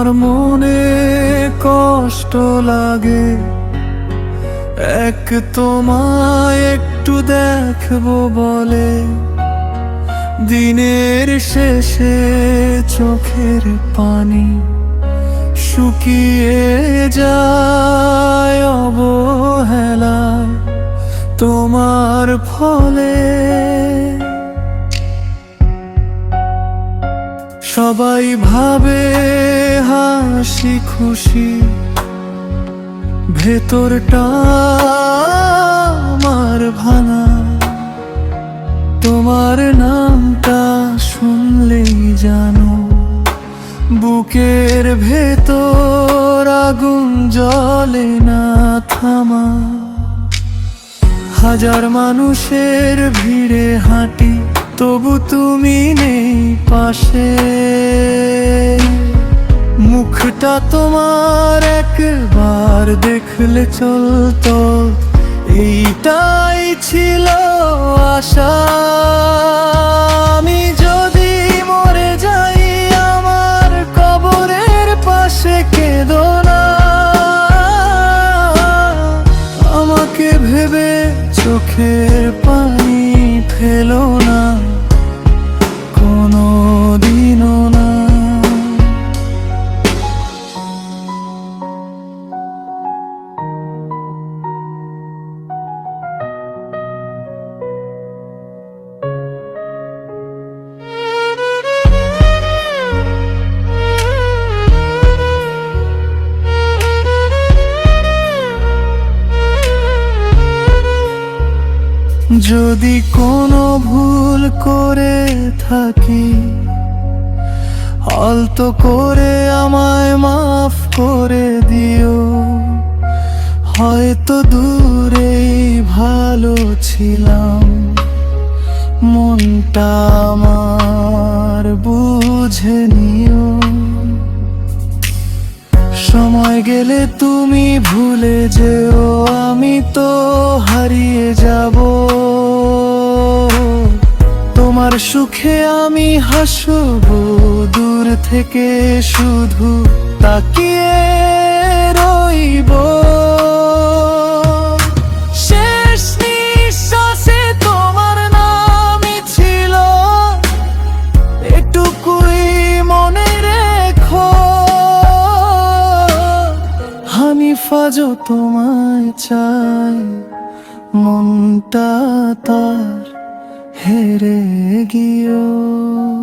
আমার মনে কষ্ট লাগে, এক তোমায় একটু দেখবো বলে। দিনের শেষে চোখের পানি শুকিয়ে যায় অবহেলায় তোমার ফলে। সবাই ভাবে হাসি খুশি, ভেতরটা আমার ভাঙা। তোমার নামটা শুনলেই জানো বুকের ভেতর আগুন জ্বলে না থামা। হাজার মানুষের ভিড়ে হাঁটি, তবু তুমি নেই পাশে। মুখটা তোমার একবার দেখলে চলতো, এইটাই ছিল আশা। আমি যদি মরে যাই আমার কবরের পাশে কেঁদো না। আমাকে ভেবে চোখের পানি ফেলো না, কোনো দিনও না। যদি কোনো ভুল করে থাকি, আলতো করে আমায় মাফ করে দিও। হয়তো দূরেই ভালো ছিলাম, মনটা আমার বুঝে নিও। সময় গেলে তুমি ভুলে যেও, আমি তো হারিয়ে যাব। তোমার সুখে আমি হাসবো দূর থেকে, শুধু তাকিয়ে রইব। শেষ নিঃশ্বাসে তোমার নামই ছিল, এটুকুই মনে রেখো। হানিফা যো তোমায় চাই, মনটা তার হেরে গিয়েও।